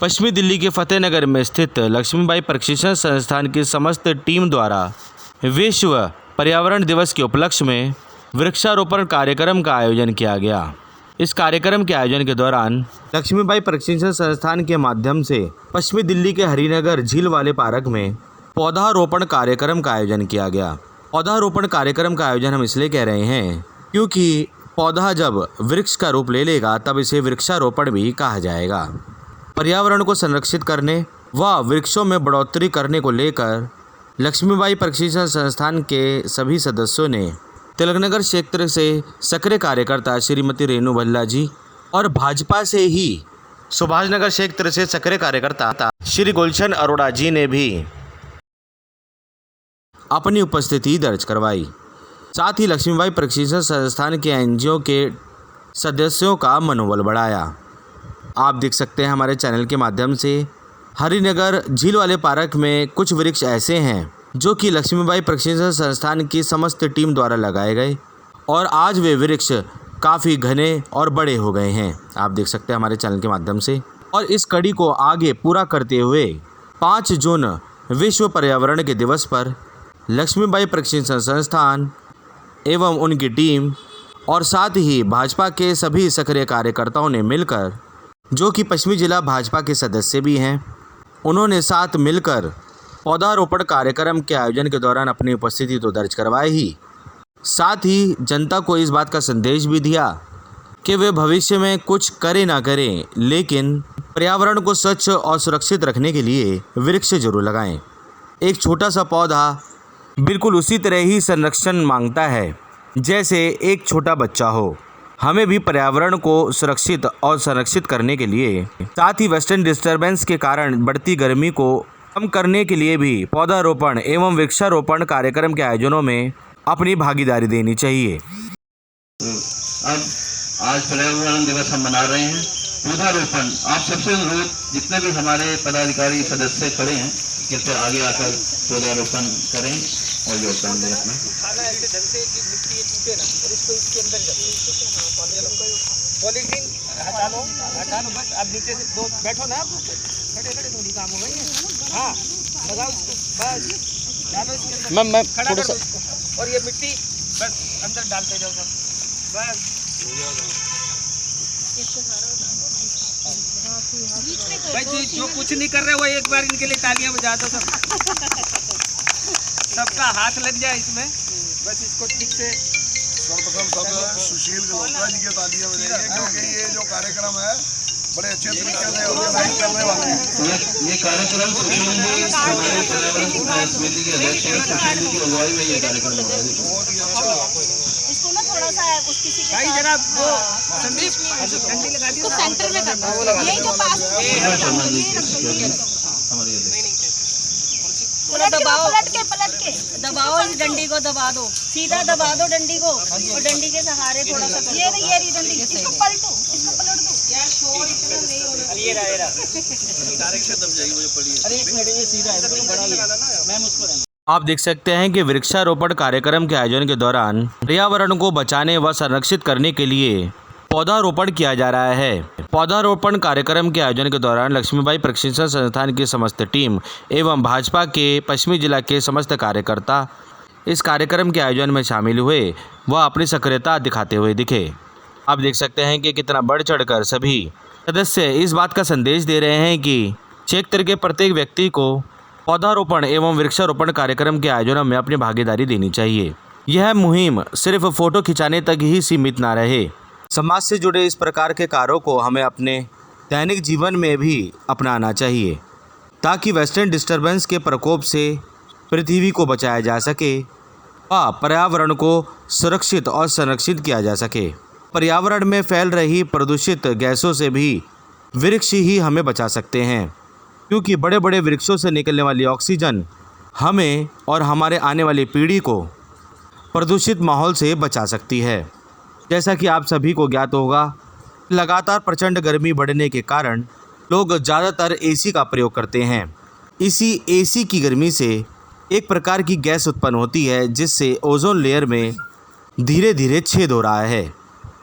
पश्चिमी दिल्ली के फतेहनगर में स्थित लक्ष्मीबाई प्रशिक्षण संस्थान की समस्त टीम द्वारा विश्व पर्यावरण दिवस के उपलक्ष्य में वृक्षारोपण कार्यक्रम का आयोजन किया गया। इस कार्यक्रम के आयोजन के दौरान लक्ष्मीबाई प्रशिक्षण संस्थान के माध्यम से पश्चिमी दिल्ली के हरिनगर झील वाले पार्क में पौधारोपण कार्यक्रम का आयोजन किया गया। पौधारोपण कार्यक्रम का आयोजन हम इसलिए कह रहे हैं क्योंकि पौधा जब वृक्ष का रूप ले लेगा तब इसे वृक्षारोपण भी कहा जाएगा। पर्यावरण को संरक्षित करने व वृक्षों में बढ़ोतरी करने को लेकर लक्ष्मीबाई प्रशिक्षण संस्थान के सभी सदस्यों ने तिलकनगर क्षेत्र से सक्रिय कार्यकर्ता श्रीमती रेणु भल्ला जी और भाजपा से ही सुभाषनगर क्षेत्र से सक्रिय कार्यकर्ता श्री गुलशन अरोड़ा जी ने भी अपनी उपस्थिति दर्ज करवाई। साथ ही लक्ष्मीबाई प्रशिक्षण संस्थान के एनजीओ के सदस्यों का मनोबल बढ़ाया। आप देख सकते हैं हमारे चैनल के माध्यम से हरिनगर झील वाले पार्क में कुछ वृक्ष ऐसे हैं जो कि लक्ष्मीबाई प्रशिक्षण संस्थान की समस्त टीम द्वारा लगाए गए और आज वे वृक्ष काफ़ी घने और बड़े हो गए हैं। आप देख सकते हैं हमारे चैनल के माध्यम से। और इस कड़ी को आगे पूरा करते हुए 5 जून विश्व पर्यावरण के दिवस पर लक्ष्मीबाई प्रशिक्षण संस्थान एवं उनकी टीम और साथ ही भाजपा के सभी सक्रिय कार्यकर्ताओं ने मिलकर, जो कि पश्चिमी जिला भाजपा के सदस्य भी हैं, उन्होंने साथ मिलकर पौधारोपण कार्यक्रम के आयोजन के दौरान अपनी उपस्थिति तो दर्ज करवाई ही, साथ ही जनता को इस बात का संदेश भी दिया कि वे भविष्य में कुछ करें ना करें लेकिन पर्यावरण को स्वच्छ और सुरक्षित रखने के लिए वृक्ष जरूर लगाएं। एक छोटा सा पौधा बिल्कुल उसी तरह ही संरक्षण मांगता है जैसे एक छोटा बच्चा हो। हमें भी पर्यावरण को सुरक्षित और संरक्षित करने के लिए, साथ ही वेस्टर्न डिस्टर्बेंस के कारण बढ़ती गर्मी को कम करने के लिए भी पौधारोपण एवं वृक्षारोपण कार्यक्रम के आयोजनों में अपनी भागीदारी देनी चाहिए। अब आज पर्यावरण दिवस हम मना रहे हैं। पौधारोपण आप सबसे अनुरोध, जितने भी हमारे पदाधिकारी सदस्य खड़े हैं कृपया आगे आकर पौधारोपण करें और योगदान दें अपना। पॉलीथीन हटा लो बस। आप नीचे से 2 बैठो ना, आप खड़े थोड़ी काम हो गई है। हाँ लगाओ इसको बस, डालो इसके अंदर मैं थोड़ा सा, और ये मिट्टी बस अंदर डालते जाओ सब बस। भाई जो कुछ नहीं कर रहे वो एक बार इनके लिए तालियां बजा दो सब। सबका हाथ लग जाए इसमें बस। इसको ठीक से सर्वप्रथम सब सुशील गल्होत्रा जी की तालियां बजाइए क्योंकि ये जो कार्यक्रम है बड़े अच्छे तरीके से ऑर्गेनाइज करने वाले हैं। ये कार्यक्रम सुशील जी हमारे पर्यावरण समिति के अध्यक्ष हैं, सुशील जी की अगुवाई में ये कार्यक्रम हो रहा है। बहुत ही अच्छा। इसको ना थोड़ा सा उस किसी के भाई जरा वो संदीप डंडी लगा दियो सेंटर में करना, यही जो पास पलट के दबाओ, इस डंडी को दबा दो, सीधा दबा दो डंडी को और डंडी के सहारे थोड़ा सा ये रही डंडी, इसको पलटो, इसको पलट दो यार, शोर इतना नहीं होना चाहिए। ये रहा डायरेक्शन दब जाएगी मुझे पड़ी। अरे एक मिनट, ये सीधा है तो बड़ा लगाना ना मैम उसको। आप देख सकते हैं कि वृक्षारोपण कार्यक्रम के आयोजन के दौरान पर्यावरण को बचाने व संरक्षित करने के लिए पौधारोपण किया जा रहा है। पौधारोपण कार्यक्रम के आयोजन के दौरान लक्ष्मीबाई प्रशिक्षण संस्थान की समस्त टीम एवं भाजपा के पश्चिमी जिला के समस्त कार्यकर्ता इस कार्यक्रम के आयोजन में शामिल हुए व अपनी सक्रियता दिखाते हुए दिखे। आप देख सकते हैं कि कितना बढ़ चढ़कर सभी सदस्य इस बात का संदेश दे रहे हैं कि क्षेत्र के प्रत्येक व्यक्ति को पौधारोपण एवं वृक्षारोपण कार्यक्रम के आयोजनों में अपनी भागीदारी देनी चाहिए। यह मुहिम सिर्फ फोटो खिंचाने तक ही सीमित ना रहे। समाज से जुड़े इस प्रकार के कार्यों को हमें अपने दैनिक जीवन में भी अपनाना चाहिए ताकि वेस्टर्न डिस्टर्बेंस के प्रकोप से पृथ्वी को बचाया जा सके व पर्यावरण को सुरक्षित और संरक्षित किया जा सके। पर्यावरण में फैल रही प्रदूषित गैसों से भी वृक्ष ही हमें बचा सकते हैं क्योंकि बड़े बड़े वृक्षों से निकलने वाली ऑक्सीजन हमें और हमारे आने वाली पीढ़ी को प्रदूषित माहौल से बचा सकती है। जैसा कि आप सभी को ज्ञात होगा, लगातार प्रचंड गर्मी बढ़ने के कारण लोग ज़्यादातर एसी का प्रयोग करते हैं। इसी एसी की गर्मी से एक प्रकार की गैस उत्पन्न होती है जिससे ओजोन लेयर में धीरे धीरे छेद हो रहा है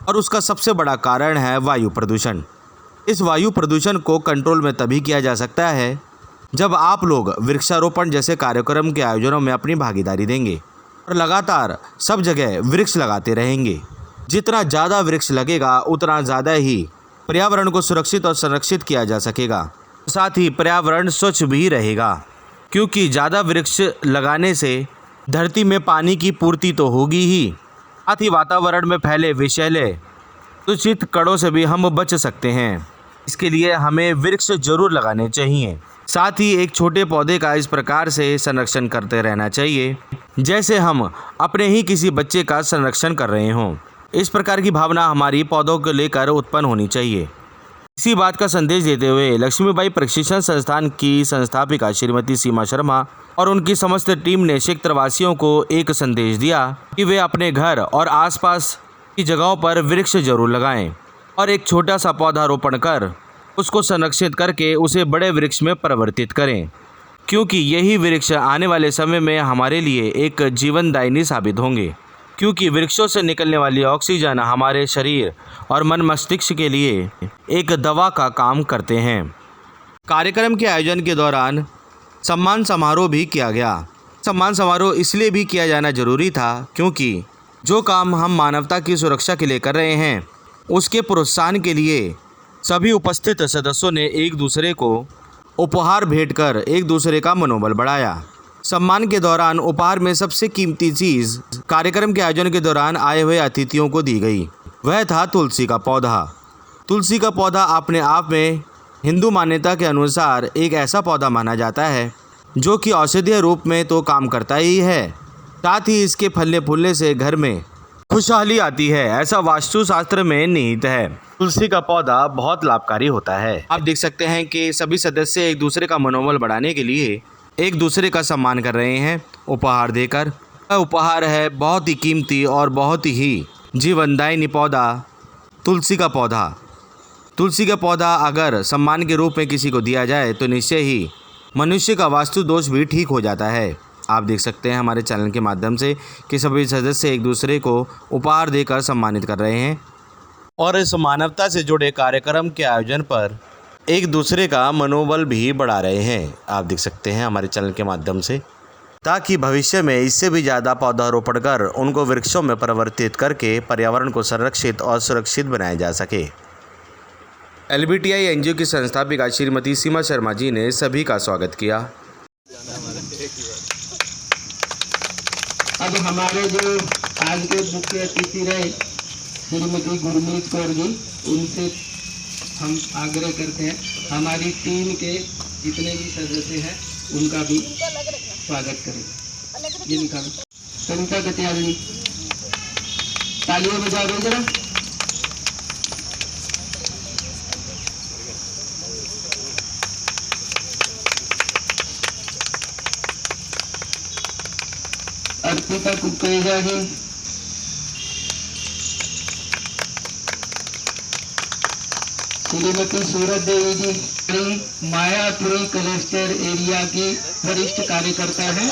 और उसका सबसे बड़ा कारण है वायु प्रदूषण। इस वायु प्रदूषण को कंट्रोल में तभी किया जा सकता है जब आप लोग वृक्षारोपण जैसे कार्यक्रम के आयोजनों में अपनी भागीदारी देंगे और लगातार सब जगह वृक्ष लगाते रहेंगे। जितना ज़्यादा वृक्ष लगेगा उतना ज़्यादा ही पर्यावरण को सुरक्षित और संरक्षित किया जा सकेगा, साथ ही पर्यावरण स्वच्छ भी रहेगा, क्योंकि ज़्यादा वृक्ष लगाने से धरती में पानी की पूर्ति तो होगी ही, साथ ही वातावरण में फैले विषैले दूषित कणों से भी हम बच सकते हैं। इसके लिए हमें वृक्ष जरूर लगाने चाहिए। साथ ही एक छोटे पौधे का इस प्रकार से संरक्षण करते रहना चाहिए जैसे हम अपने ही किसी बच्चे का संरक्षण कर रहे हों। इस प्रकार की भावना हमारी पौधों को लेकर उत्पन्न होनी चाहिए। इसी बात का संदेश देते हुए लक्ष्मीबाई प्रशिक्षण संस्थान की संस्थापिका श्रीमती सीमा शर्मा और उनकी समस्त टीम ने क्षेत्रवासियों को एक संदेश दिया कि वे अपने घर और आसपास की जगहों पर वृक्ष जरूर लगाएं और एक छोटा सा पौधा रोपण कर उसको संरक्षित करके उसे बड़े वृक्ष में परिवर्तित करें, क्योंकि यही वृक्ष आने वाले समय में हमारे लिए एक जीवनदायिनी साबित होंगे, क्योंकि वृक्षों से निकलने वाली ऑक्सीजन हमारे शरीर और मन मस्तिष्क के लिए एक दवा का काम करते हैं। कार्यक्रम के आयोजन के दौरान सम्मान समारोह भी किया गया। सम्मान समारोह इसलिए भी किया जाना जरूरी था क्योंकि जो काम हम मानवता की सुरक्षा के लिए कर रहे हैं उसके प्रोत्साहन के लिए सभी उपस्थित सदस्यों ने एक दूसरे को उपहार भेंट कर एक दूसरे का मनोबल बढ़ाया। सम्मान के दौरान उपहार में सबसे कीमती चीज़ कार्यक्रम के आयोजन के दौरान आए हुए अतिथियों को दी गई, वह था तुलसी का पौधा। तुलसी का पौधा अपने आप में हिंदू मान्यता के अनुसार एक ऐसा पौधा माना जाता है जो कि औषधीय रूप में तो काम करता ही है, साथ ही इसके फलने फूलने से घर में खुशहाली आती है, ऐसा वास्तुशास्त्र में निहित है। तुलसी का पौधा बहुत लाभकारी होता है। आप देख सकते हैं कि सभी सदस्य एक दूसरे का मनोबल बढ़ाने के लिए एक दूसरे का सम्मान कर रहे हैं उपहार देकर। यह उपहार है बहुत ही कीमती और बहुत ही जीवनदायिनी पौधा तुलसी का पौधा। तुलसी का पौधा अगर सम्मान के रूप में किसी को दिया जाए तो निश्चय ही मनुष्य का वास्तु दोष भी ठीक हो जाता है। आप देख सकते हैं हमारे चैनल के माध्यम से कि सभी सदस्य एक दूसरे को उपहार देकर सम्मानित कर रहे हैं और इस मानवता से जुड़े कार्यक्रम के आयोजन पर एक दूसरे का मनोबल भी बढ़ा रहे हैं। आप देख सकते हैं हमारे चैनल के माध्यम से, ताकि भविष्य में इससे भी ज़्यादा पौधारोपण कर उनको वृक्षों में परिवर्तित करके पर्यावरण को संरक्षित और सुरक्षित बनाया जा सके। LBTI NGO की संस्थापिका श्रीमती सीमा शर्मा जी ने सभी का स्वागत किया। अब हमारे जो आज के मुख्य अतिथि रहे श्रीमती गुरमीत कौर जी, उनसे हम आग्रह करते हैं हमारी टीम के जितने भी सदस्य हैं उनका भी स्वागत करें। ये निकालो कविता कटियाल जी, तालियां बजा दो जरा। अर्पिता कुकरेजा जी, श्रीमती सूरत देवी जी मायापुरी क्लस्टर एरिया की वरिष्ठ कार्यकर्ता हैं।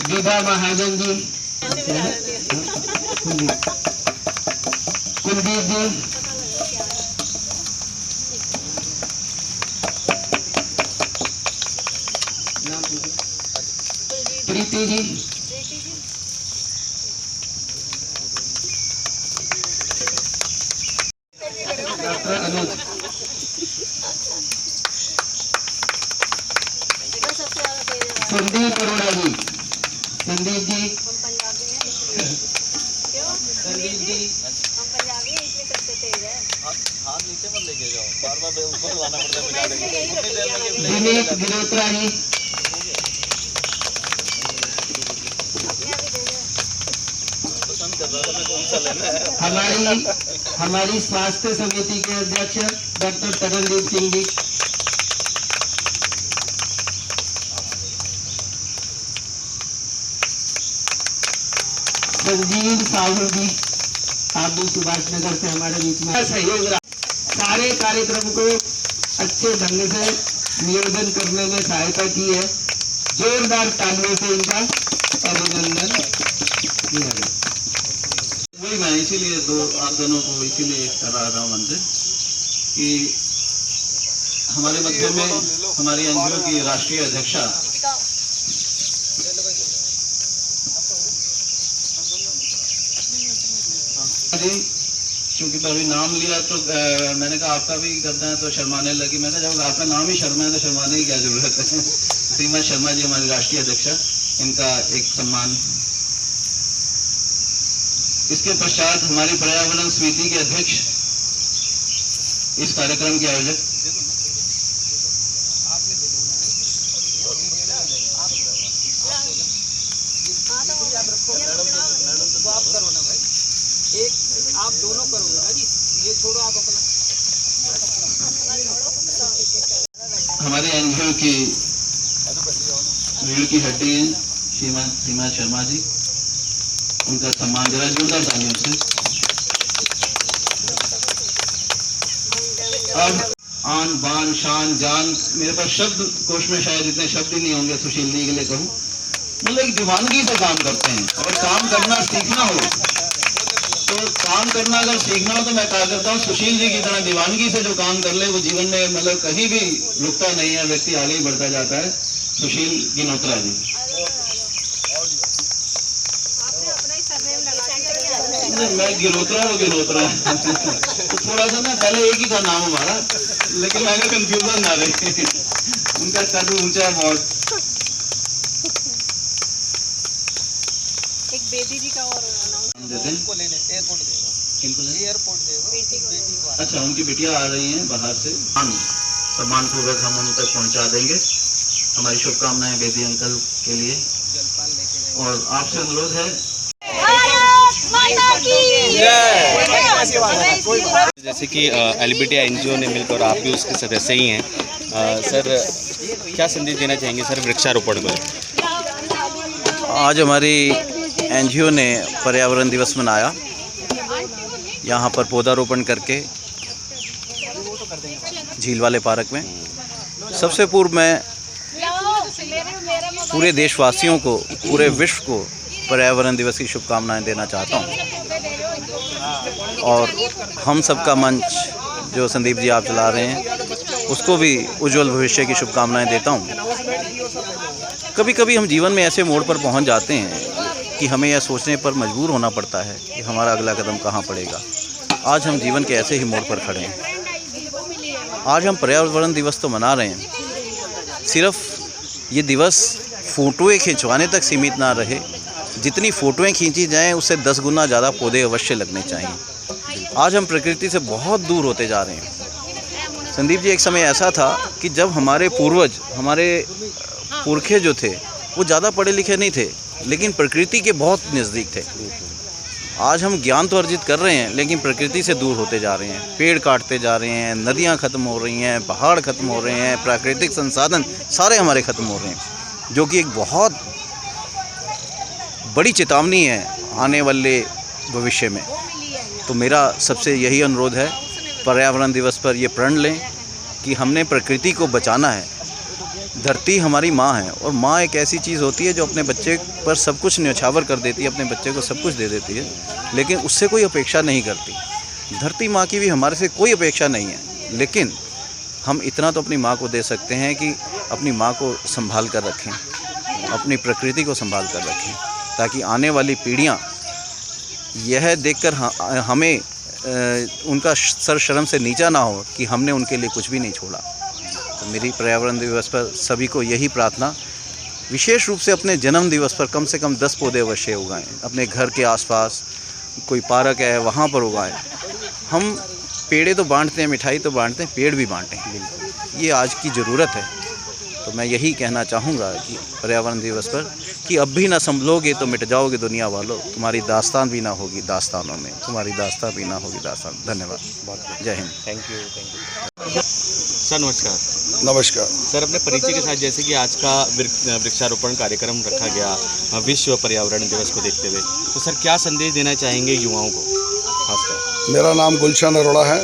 विभा महाजन जी, कुलदीप जी, प्रीति जी, डॉक्टर अनुज, संदीप अरोड़ा जी, संदीप जी, संदीप जी, विनीत गिरोत्रा जी, हमारी स्वास्थ्य समिति के अध्यक्ष डॉक्टर तरनदीप सिंह जी, संजीव साहू जी, आप भी सुभाष नगर से हमारे बीच में सहयोग रहा, सारे कार्यक्रम को अच्छे ढंग से नियोजन करने में सहायता की है। जोरदार तालियों से इनका अभिनंदन किया गया। वही मैं इसीलिए आप दोनों को इसीलिए करा रहा हूँ मंदिर कि हमारे मध्य में हमारी एनजीओ की राष्ट्रीय अध्यक्षा जी, क्योंकि अभी नाम लिया तो मैंने कहा आपका भी करना है तो शर्माने लगी। मैंने कहा जब आपका नाम ही शर्मा है तो शर्माने की क्या जरूरत है। श्रीमती शर्मा जी हमारी राष्ट्रीय अध्यक्षा, इनका एक सम्मान। इसके पश्चात हमारी पर्यावरण समिति के अध्यक्ष, इस कार्यक्रम के आयोजक आप करो ना भाई, एक आप दोनों करोगे ना जी, ये छोड़ो आप अपना। हमारे एनजीओ की रीढ़ की हड्डी है श्रीमती शर्मा जी, उनका सम्मान जरा जोरदार तालियों से। अब आन बान शान जान, मेरे पास शब्द कोश में शायद इतने शब्द ही नहीं होंगे सुशील जी के लिए कहूँ। मतलब एक दीवानगी से काम करते हैं। अगर काम करना सीखना हो तो काम करना अगर सीखना हो तो मैं कहा करता हूँ सुशील जी की तरह दीवानगी से जो काम कर ले वो जीवन में मतलब कहीं भी रुकता नहीं है, व्यक्ति आगे ही बढ़ता जाता है। सुशील गिनोत्रा जी, मैं गिनोत्रा हूँ गिनोत्रा तो थोड़ा सा ना पहले एक ही था नाम हमारा, लेकिन मैंने कंफ्यूजन ना रही। उनका कद ऊंचा है बहुत। एक बेबी जी का और देते हैं को लेने एयरपोर्ट देगा, किनको लें? एयरपोर्ट देगा बेटी को। अच्छा, उनकी बिटिया आ रही हैं बाहर से, सम्मान पूर्वक हम उन तक पहुंचा देंगे। हमारी शुभकामनाएं बेदी अंकल के लिए। और आपसे अनुरोध है जैसे कि एलबीटी एनजीओ ने मिलकर आप भी उसके सदस्य ही हैं, सर क्या संदेश देना चाहेंगे सर वृक्षारोपण को? आज हमारी एनजीओ ने पर्यावरण दिवस मनाया, यहाँ पर पौधारोपण करके झील वाले पार्क में। सबसे पूर्व मैं पूरे देशवासियों को, पूरे विश्व को पर्यावरण दिवस की शुभकामनाएं देना चाहता हूं। और हम सबका मंच जो संदीप जी आप चला रहे हैं उसको भी उज्जवल भविष्य की शुभकामनाएं देता हूं। कभी कभी हम जीवन में ऐसे मोड़ पर पहुंच जाते हैं कि हमें यह सोचने पर मजबूर होना पड़ता है कि हमारा अगला कदम कहां पड़ेगा। आज हम जीवन के ऐसे ही मोड़ पर खड़े हैं। आज हम पर्यावरण दिवस तो मना रहे हैं, सिर्फ ये दिवस फ़ोटोएँ खिंचवाने तक सीमित ना रहे। जितनी फ़ोटोएँ खींची जाएं उससे 10 गुना ज़्यादा पौधे अवश्य लगने चाहिए। आज हम प्रकृति से बहुत दूर होते जा रहे हैं। संदीप जी, एक समय ऐसा था कि जब हमारे पूर्वज, हमारे पुरखे जो थे वो ज़्यादा पढ़े लिखे नहीं थे, लेकिन प्रकृति के बहुत नज़दीक थे। आज हम ज्ञान तो अर्जित कर रहे हैं लेकिन प्रकृति से दूर होते जा रहे हैं। पेड़ काटते जा रहे हैं, नदियाँ ख़त्म हो रही हैं, पहाड़ ख़त्म हो रहे हैं, प्राकृतिक संसाधन सारे हमारे ख़त्म हो रहे हैं, जो कि एक बहुत बड़ी चेतावनी है आने वाले भविष्य में। तो मेरा सबसे यही अनुरोध है, पर्यावरण दिवस पर ये प्रण लें कि हमने प्रकृति को बचाना है। धरती हमारी माँ है और माँ एक ऐसी चीज़ होती है जो अपने बच्चे पर सब कुछ न्यौछावर कर देती है, अपने बच्चे को सब कुछ दे देती है, लेकिन उससे कोई अपेक्षा नहीं करती। धरती माँ की भी हमारे से कोई अपेक्षा नहीं है, लेकिन हम इतना तो अपनी माँ को दे सकते हैं कि अपनी माँ को संभाल कर रखें, अपनी प्रकृति को संभाल कर रखें, ताकि आने वाली पीढ़ियाँ यह देखकर हमें उनका सर शर्म से नीचा ना हो कि हमने उनके लिए कुछ भी नहीं छोड़ा। तो मेरी पर्यावरण दिवस पर सभी को यही प्रार्थना, विशेष रूप से अपने जन्म दिवस पर कम से कम 10 पौधे अवश्य उगाएं। अपने घर के आसपास कोई पार्क है वहाँ पर उगाएं। हम पेड़े तो बांटते हैं, मिठाई तो बांटते हैं, पेड़ भी बांटें। ये आज की ज़रूरत है। तो मैं यही कहना चाहूँगा कि पर्यावरण दिवस पर कि अब भी ना संभलोगे तो मिट जाओगे दुनिया वालों, तुम्हारी दास्तान भी ना होगी दास्तानों में, तुम्हारी दास्तान भी ना होगी दास्तान। धन्यवाद, जय हिंद। Thank you sir. नमस्कार। नमस्कार सर, अपने परिचय के साथ, जैसे कि आज का वृक्षारोपण कार्यक्रम रखा गया विश्व पर्यावरण दिवस को देखते हुए, तो सर क्या संदेश देना चाहेंगे युवाओं को खासकर? मेरा नाम गुलशन अरोड़ा है,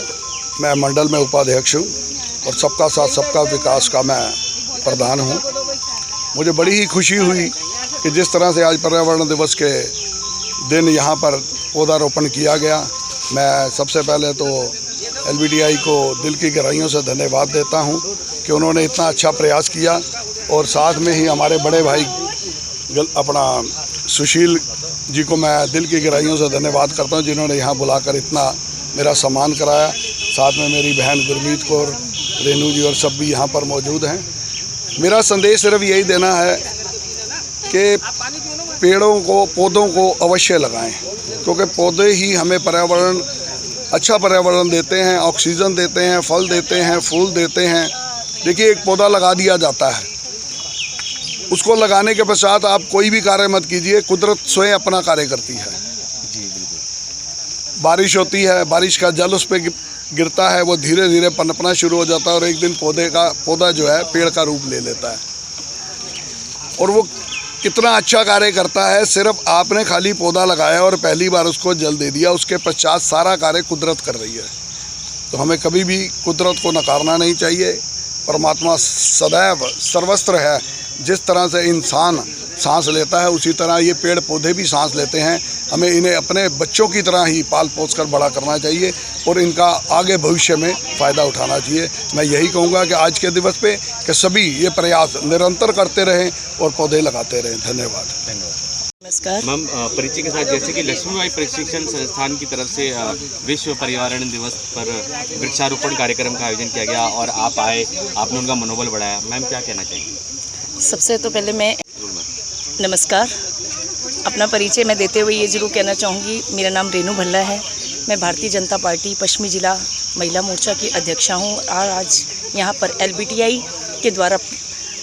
मैं मंडल में उपाध्यक्ष हूँ और सबका साथ सबका विकास का मैं प्रधान हूँ। मुझे बड़ी ही खुशी हुई कि जिस तरह से आज पर्यावरण दिवस के दिन यहाँ पर पौधारोपण किया गया। मैं सबसे पहले तो LBTI को दिल की गहराइयों से धन्यवाद देता हूं कि उन्होंने इतना अच्छा प्रयास किया, और साथ में ही हमारे बड़े भाई अपना सुशील जी को मैं दिल की गहराइयों से धन्यवाद करता हूं, जिन्होंने यहाँ बुलाकर इतना मेरा सम्मान कराया। साथ में मेरी बहन गुरमीत कौर, रेनू जी और सब भी यहाँ पर मौजूद हैं। मेरा संदेश सिर्फ यही देना है कि पौधों को अवश्य लगाएं, क्योंकि पौधे ही हमें अच्छा पर्यावरण देते हैं, ऑक्सीजन देते हैं, फल देते हैं, फूल देते हैं। देखिए, एक पौधा लगा दिया जाता है, उसको लगाने के पश्चात आप कोई भी कार्य मत कीजिए, कुदरत स्वयं अपना कार्य करती है। बारिश होती है, बारिश का जल उस पर गिरता है, वो धीरे धीरे पनपना शुरू हो जाता है और एक दिन पौधा जो है पेड़ का रूप ले लेता है, और वो कितना अच्छा कार्य करता है। सिर्फ आपने खाली पौधा लगाया और पहली बार उसको जल दे दिया, उसके पश्चात सारा कार्य कुदरत कर रही है। तो हमें कभी भी कुदरत को नकारना नहीं चाहिए। परमात्मा सदैव सर्वस्त्र है। जिस तरह से इंसान सांस लेता है, उसी तरह ये पेड़ पौधे भी सांस लेते हैं। हमें इन्हें अपने बच्चों की तरह ही पाल पोस कर बड़ा करना चाहिए और इनका आगे भविष्य में फ़ायदा उठाना चाहिए। मैं यही कहूँगा कि आज के दिवस पे कि सभी ये प्रयास निरंतर करते रहें और पौधे लगाते रहें। धन्यवाद। नमस्कार मैम, परिचय के साथ, जैसे कि लक्ष्मीबाई प्रशिक्षण संस्थान की तरफ से विश्व पर्यावरण दिवस पर वृक्षारोपण कार्यक्रम का आयोजन किया गया और आप आए, आपने उनका मनोबल बढ़ाया। मैम, क्या कहना चाहिए? सबसे तो पहले मैं नमस्कार, अपना परिचय मैं देते हुए ये ज़रूर कहना चाहूँगी, मेरा नाम रेनू भल्ला है। मैं भारतीय जनता पार्टी पश्चिमी जिला महिला मोर्चा की अध्यक्षा हूँ और आज यहाँ पर LBTI के द्वारा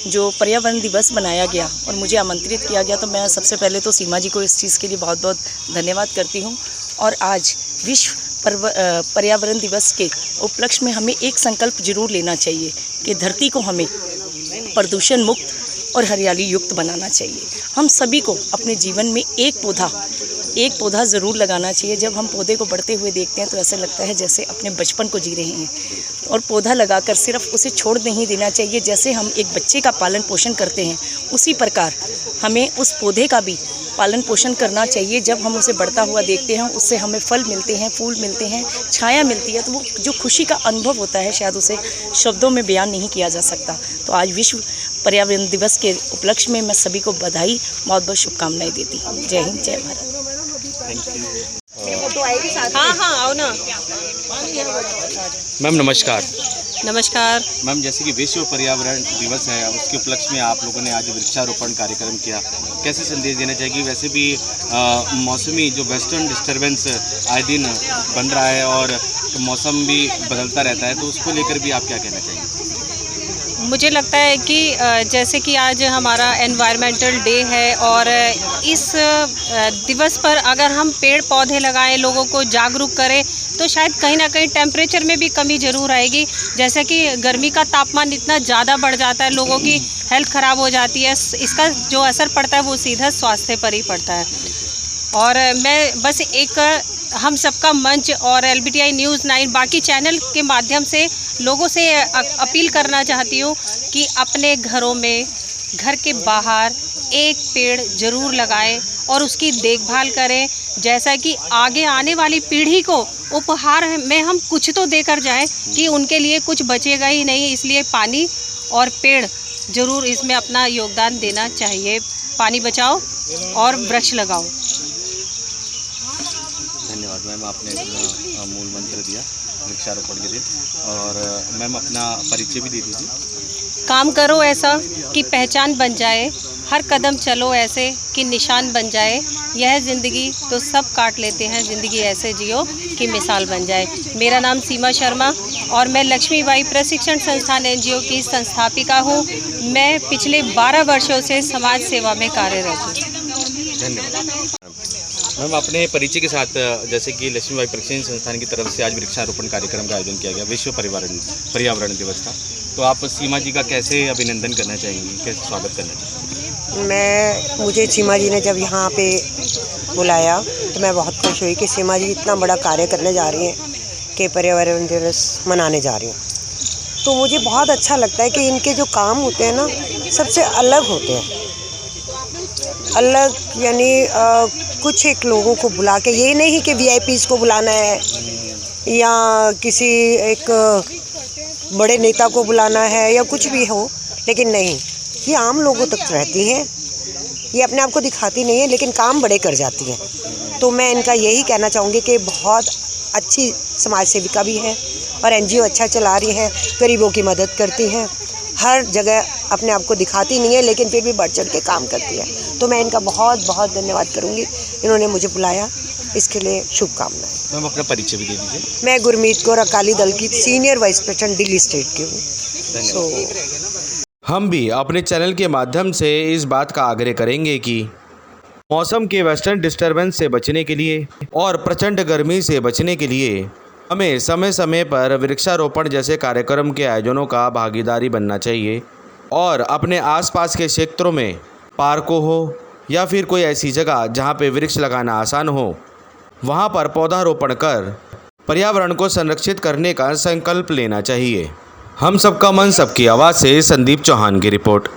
जो पर्यावरण दिवस बनाया गया और मुझे आमंत्रित किया गया, तो मैं सबसे पहले तो सीमा जी को इस चीज़ के लिए बहुत बहुत धन्यवाद करती हूँ। और आज विश्व पर्यावरण दिवस के उपलक्ष्य में हमें एक संकल्प जरूर लेना चाहिए कि धरती को हमें प्रदूषण मुक्त और हरियाली युक्त बनाना चाहिए। हम सभी को अपने जीवन में एक पौधा ज़रूर लगाना चाहिए। जब हम पौधे को बढ़ते हुए देखते हैं तो ऐसा लगता है जैसे अपने बचपन को जी रहे हैं, और पौधा लगाकर सिर्फ उसे छोड़ नहीं देना चाहिए। जैसे हम एक बच्चे का पालन पोषण करते हैं, उसी प्रकार हमें उस पौधे का भी पालन पोषण करना चाहिए। जब हम उसे बढ़ता हुआ देखते हैं, उससे हमें फल मिलते हैं, फूल मिलते हैं, छाया मिलती है, तो वो जो खुशी का अनुभव होता है शायद उसे शब्दों में बयान नहीं किया जा सकता। तो आज विश्व पर्यावरण दिवस के उपलक्ष्य में मैं सभी को बधाई, बहुत बहुत शुभकामनाएं देती हूँ। जय हिंद, जय भारत। हाँ आओ ना। मैम, नमस्कार। नमस्कार। मैम, जैसे कि विश्व पर्यावरण दिवस है, उसके उपलक्ष्य में आप लोगों ने आज वृक्षारोपण कार्यक्रम किया, कैसे संदेश देना चाहिए? वैसे भी मौसमी जो वेस्टर्न डिस्टर्बेंस आए दिन बन रहा है और मौसम भी बदलता रहता है, तो उसको लेकर भी आप क्या कहना चाहिए? मुझे लगता है कि जैसे कि आज हमारा एनवायरमेंटल डे है और इस दिवस पर अगर हम पेड़ पौधे लगाएं, लोगों को जागरूक करें, तो शायद कहीं ना कहीं टेम्परेचर में भी कमी ज़रूर आएगी। जैसे कि गर्मी का तापमान इतना ज़्यादा बढ़ जाता है, लोगों की हेल्थ ख़राब हो जाती है, इसका जो असर पड़ता है वो सीधा स्वास्थ्य पर ही पड़ता है। और मैं बस एक हम सबका मंच और LBTI न्यूज़ 9 बाकी चैनल के माध्यम से लोगों से अपील करना चाहती हूँ कि अपने घरों में, घर के बाहर एक पेड़ ज़रूर लगाएं और उसकी देखभाल करें, जैसा कि आगे आने वाली पीढ़ी को उपहार में हम कुछ तो देकर जाएं कि उनके लिए कुछ बचेगा ही नहीं। इसलिए पानी और पेड़ ज़रूर इसमें अपना योगदान देना चाहिए। पानी बचाओ और वृक्ष लगाओ। धन्यवाद मैम, आपने अपना मूल मंत्र दिया वृक्षारोपण के दिन। और मैम, अपना परिचय भी दे दीजिए। काम करो ऐसा कि पहचान बन जाए, हर कदम चलो ऐसे कि निशान बन जाए। यह ज़िंदगी तो सब काट लेते हैं, ज़िंदगी ऐसे जियो कि मिसाल बन जाए। मेरा नाम सीमा शर्मा और मैं लक्ष्मीबाई प्रशिक्षण संस्थान NGO की संस्थापिका हूँ। मैं पिछले 12 वर्षों से समाज सेवा में कार्यरत हूँ। धन्यवाद मैम। अपने परिचय के साथ, जैसे कि लक्ष्मीबाई प्रशिक्षण संस्थान की तरफ से आज वृक्षारोपण कार्यक्रम का आयोजन किया गया, विश्व पर्यावरण दिवस था, तो आप सीमा जी का कैसे अभिनंदन करना चाहेंगी, कैसे स्वागत करना चाहेंगी? मुझे सीमा जी ने जब यहाँ पे बुलाया तो मैं बहुत खुश हुई कि सीमा जी इतना बड़ा कार्य करने जा रही हैं कि पर्यावरण दिवस मनाने जा रही हैं। तो मुझे बहुत अच्छा लगता है कि इनके जो काम होते हैं ना, सबसे अलग होते हैं। अलग यानी कुछ एक लोगों को बुला के, ये नहीं कि वीआईपीज़ को बुलाना है या किसी एक बड़े नेता को बुलाना है या कुछ भी हो, लेकिन नहीं, ये आम लोगों तक रहती हैं। ये अपने आप को दिखाती नहीं है लेकिन काम बड़े कर जाती हैं। तो मैं इनका यही कहना चाहूँगी कि बहुत अच्छी समाज सेविका भी है और एनजीओ अच्छा चला रही हैं, गरीबों की मदद करती हैं, हर जगह अपने आप को दिखाती नहीं है लेकिन फिर भी बढ़ चढ़ के काम करती है। तो मैं इनका बहुत बहुत धन्यवाद करूँगी, इन्होंने मुझे बुलाया, इसके लिए शुभकामनाएं। मैम अपना परिचय भी दे दीजिए। मैं गुरमीत कौर अकाली दल की senior vice president Delhi state की हूँ। हम भी अपने चैनल के माध्यम से इस बात का आग्रह करेंगे कि मौसम के वेस्टर्न डिस्टर्बेंस से बचने के लिए और प्रचंड गर्मी से बचने के लिए हमें समय समय पर वृक्षारोपण जैसे कार्यक्रम के आयोजनों का भागीदारी बनना चाहिए और अपने आसपास के क्षेत्रों में पार्कों हो या फिर कोई ऐसी जगह जहां पे वृक्ष लगाना आसान हो, वहां पर पौधारोपण कर पर्यावरण को संरक्षित करने का संकल्प लेना चाहिए। हम सबका मन सबकी आवाज़ से संदीप चौहान की रिपोर्ट।